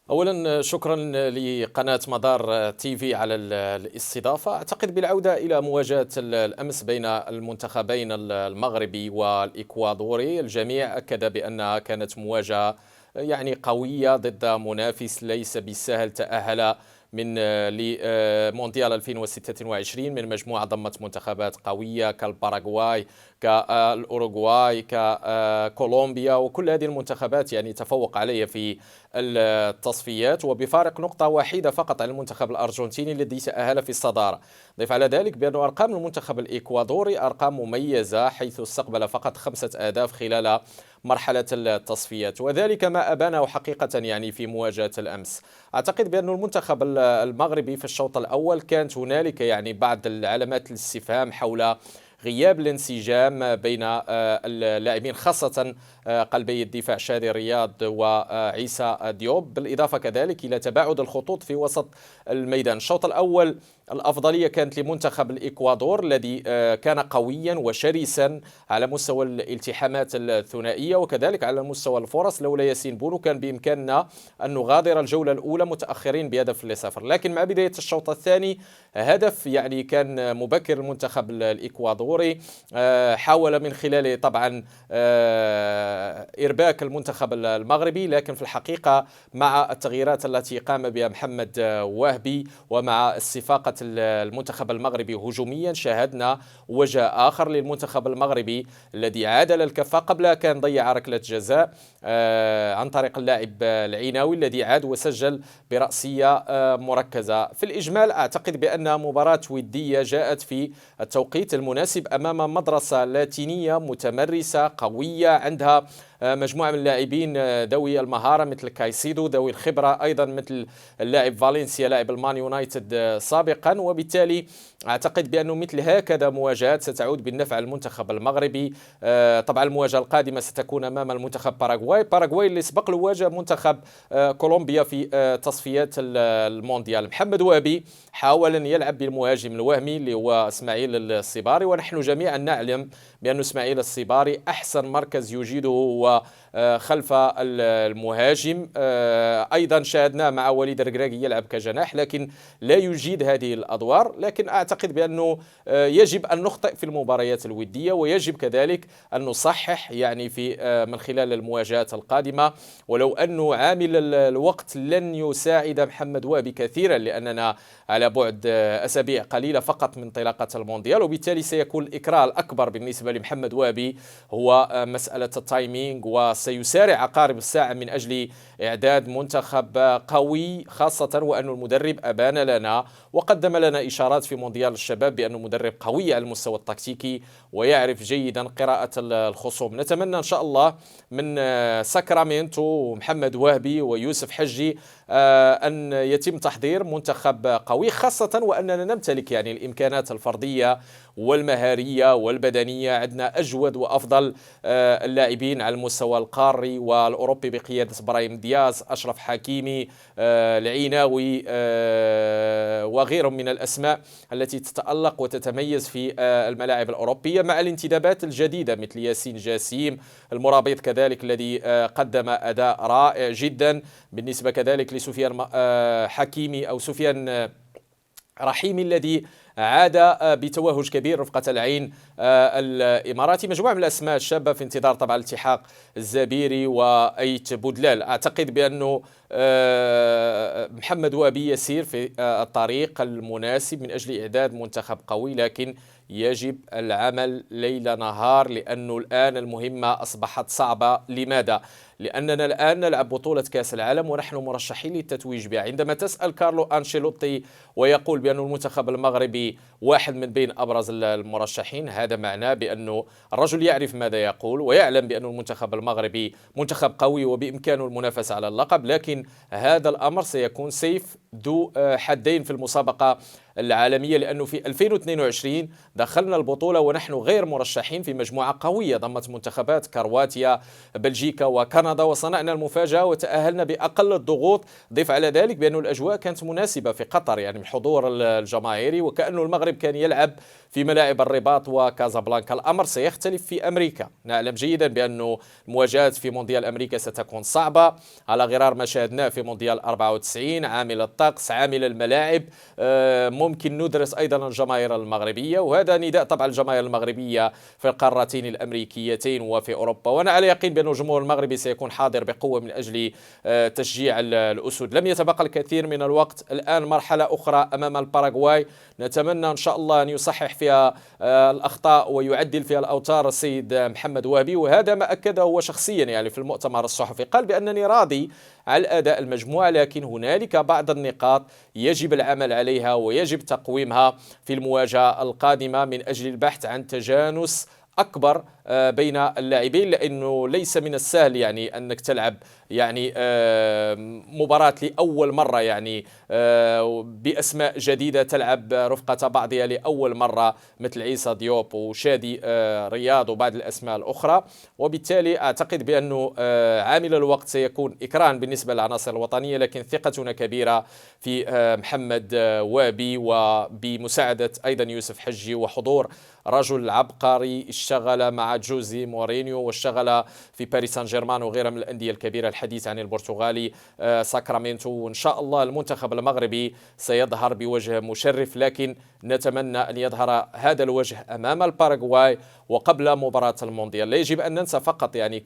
أولا شكرا لقناة مدار تيفي على الاستضافة. أعتقد بالعودة إلى مواجهة الأمس بين المنتخبين المغربي والإكوادوري، الجميع أكد بأنها كانت مواجهة قوية ضد منافس ليس بالسهل تأهل من لمونديال 2026 من مجموعة ضمت منتخبات قوية كالباراغواي، كالأوروغواي، ككولومبيا، وكل هذه المنتخبات تفوق عليها في التصفيات، وبفارق نقطة واحدة فقط عن المنتخب الأرجنتيني الذي تأهل في الصدارة. ضيف على ذلك بأن أرقام المنتخب الإكوادوري أرقام مميزة، حيث استقبل فقط 5 أهداف خلال مرحلة التصفيات، وذلك ما أبانه حقيقة في مواجهة الأمس. أعتقد بأن المنتخب المغربي في الشوط الأول كانت هنالك بعض العلامات الاستفهام حول غياب الانسجام بين اللاعبين، خاصة قلبي الدفاع شادي رياض وعيسى ديوب، بالإضافة كذلك إلى تباعد الخطوط في وسط الميدان. الشوط الأول الأفضلية كانت لمنتخب الإكوادور الذي كان قويا وشرسا على مستوى الالتحامات الثنائية وكذلك على مستوى الفرص. لولا ياسين بونو كان بإمكاننا أن نغادر الجولة الأولى متأخرين بهدف ل0، لكن مع بداية الشوط الثاني هدف كان مبكر المنتخب الإكوادوري، حاول من خلاله طبعا إرباك المنتخب المغربي، لكن في الحقيقة مع التغييرات التي قام بها محمد وهبي ومع استفاقة المنتخب المغربي هجوميا شاهدنا وجه آخر للمنتخب المغربي الذي عادل الكفة. قبلها كان ضيع ركلة جزاء عن طريق اللاعب العيناوي الذي عاد وسجل برأسية مركزة. في الإجمال أعتقد بأن مباراة ودية جاءت في التوقيت المناسب أمام مدرسة لاتينية متمرسة قوية، عندها مجموعة من اللاعبين ذوي المهارة مثل كايسيدو، ذوي الخبرة أيضا مثل اللاعب فالنسيا لاعب المان يونايتد سابقا، وبالتالي أعتقد بأنه مثل هكذا مواجهات ستعود بالنفع المنتخب المغربي. طبعا المواجهة القادمة ستكون أمام المنتخب باراغواي اللي سبق له واجه منتخب كولومبيا في تصفيات المونديال. محمد وهبي حاول أن يلعب بالمهاجم الوهمي اللي هو اسماعيل الصباري، ونحن جميعا نعلم بأن اسماعيل الصباري أحسن مركز يجيده هو خلف المهاجم. أيضا شاهدنا مع وليد الركراكي يلعب كجناح، لكن لا يجيد هذه الأدوار. لكن أعتقد بأنه يجب أن نخطئ في المباريات الودية، ويجب كذلك أن نصحح في من خلال المواجهات القادمة، ولو أنه عامل الوقت لن يساعد محمد وهبي كثيرا، لأننا على بعد أسابيع قليلة فقط من انطلاقة المونديال، وبالتالي سيكون الإكراه الأكبر بالنسبة لمحمد وهبي هو مسألة التايمينج، وسيسارع عقارب الساعة من أجل إعداد منتخب قوي، خاصة وأن المدرب أبان لنا وقدم لنا إشارات في مونديال الشباب بأنه مدرب قوي على المستوى التكتيكي ويعرف جيدا قراءة الخصوم. نتمنى إن شاء الله من ساكرامنتو ومحمد وهبي ويوسف حجي أن يتم تحضير منتخب قوي، خاصة وأننا نمتلك الإمكانات الفردية والمهارية والبدنية. عندنا أجود وأفضل اللاعبين على المستوى القاري والأوروبي بقيادة برايم دياز، أشرف حكيمي، العيناوي وغيرهم من الأسماء التي تتألق وتتميز في الملاعب الأوروبية، مع الانتدابات الجديدة مثل ياسين جاسيم المرابط كذلك الذي قدم أداء رائع جدا. بالنسبة كذلك لسفيان حكيمي أو سفيان رحيمي الذي عاد بتوهج كبير رفقة العين الإماراتي، مجموعة من الأسماء الشابة في انتظار طبعا التحاق الزبيري وأيت بودلال. أعتقد بأنه محمد وهبي يسير في الطريق المناسب من أجل إعداد منتخب قوي، لكن يجب العمل ليل نهار، لأنه الآن المهمة أصبحت صعبة. لماذا؟ لأننا الآن نلعب بطولة كأس العالم ونحن مرشحين للتتويج بها. عندما تسأل كارلو أنشيلوتي ويقول بأن المنتخب المغربي واحد من بين أبرز المرشحين، هذا معناه بأنه الرجل يعرف ماذا يقول ويعلم بأن المنتخب المغربي منتخب قوي وبإمكانه المنافسة على اللقب، لكن هذا الأمر سيكون سيف ذو حدين في المسابقة العالمية، لأنه في 2022 دخلنا البطولة ونحن غير مرشحين في مجموعة قوية ضمت منتخبات كرواتيا بلجيكا وكندا، وصنعنا المفاجأة وتأهلنا بأقل الضغوط. ضيف على ذلك بأن الأجواء كانت مناسبة في قطر، من حضور الجماهيري، وكأنه المغرب كان يلعب في ملاعب الرباط وكازابلانكا. الأمر سيختلف في أمريكا. نعلم جيدا بأن المواجهات في مونديال أمريكا ستكون صعبة على غرار ما شاهدناه في مونديال 94، عامل الطقس، عامل الملاعب. ممكن ندرس أيضا الجماهير المغربية، وهذا نداء طبعا الجماهير المغربية في القارتين الأمريكيتين وفي أوروبا. وأنا على يقين بأن الجمهور المغربي سيكون حاضر بقوة من أجل تشجيع الأسود. لم يتبقى الكثير من الوقت الآن، مرحلة أخرى أمام الباراغواي، نتمنى إن شاء الله أن يصحح فيها الأخطاء ويعدل فيها الأوتار السيد محمد وهبي. وهذا ما أكده هو شخصيا يعني في المؤتمر الصحفي، قال بأنني راضي على أداء المجموعة، لكن هنالك بعض النقاط يجب العمل عليها ويجب تقويمها في المواجهة القادمة من أجل البحث عن تجانس أكبر بين اللاعبين، لأنه ليس من السهل يعني أنك تلعب يعني مباراة لأول مرة يعني بأسماء جديدة، تلعب رفقة بعضها لأول مرة مثل عيسى ديوب وشادي رياض وبعض الأسماء الأخرى. وبالتالي أعتقد بأنه عامل الوقت سيكون إكران بالنسبة للعناصر الوطنية، لكن ثقتنا كبيرة في محمد وابي وبمساعدة أيضا يوسف حجي وحضور رجل عبقري اشتغل مع جوزي مورينيو واشتغل في باريس سان جيرمان وغيرها من الأندية الكبيرة، الحديث عن البرتغالي ساكرامنتو. وإن شاء الله المنتخب المغربي سيظهر بوجه مشرف، لكن نتمنى أن يظهر هذا الوجه أمام الباراغواي وقبل مباراة المونديال. لا يجب أن ننسى فقط يعني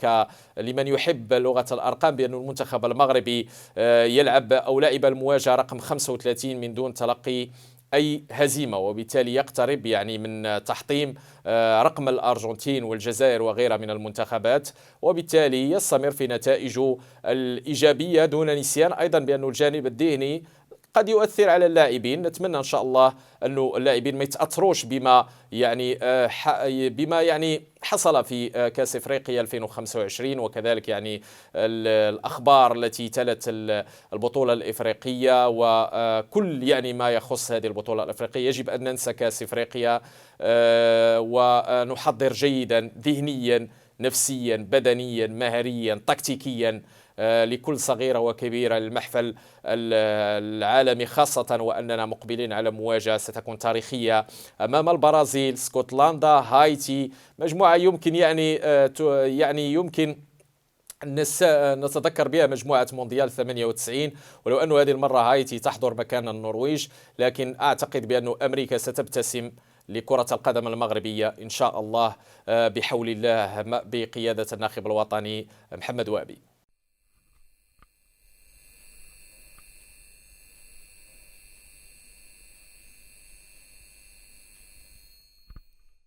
لمن يحب لغة الأرقام بأن المنتخب المغربي يلعب أو لعب المواجهة رقم 35 من دون تلقي أي هزيمة، وبالتالي يقترب يعني من تحطيم رقم الأرجنتين والجزائر وغيرها من المنتخبات، وبالتالي يستمر في نتائجه الإيجابية دون نسيان أيضا بأن الجانب الذهني قد يؤثر على اللاعبين. نتمنى إن شاء الله أن اللاعبين ما يتأثروش بما يعني حصل في كأس إفريقيا 2025، وكذلك يعني الأخبار التي تلت البطولة الإفريقية وكل يعني ما يخص هذه البطولة الإفريقية. يجب أن ننسى كأس إفريقيا ونحضر جيدا ذهنيا نفسيا بدنيا مهريا تكتيكيا لكل صغيرة وكبيرة للمحفل العالمي، خاصة وأننا مقبلين على مواجهة ستكون تاريخية أمام البرازيل، اسكتلندا، هايتي، مجموعة يمكن يعني يمكن نتذكر بها مجموعة مونديال 98، ولو أن هذه المرة هايتي تحضر مكان النرويج، لكن أعتقد بأن أمريكا ستبتسم لكرة القدم المغربية إن شاء الله بحول الله بقيادة الناخب الوطني محمد وابي.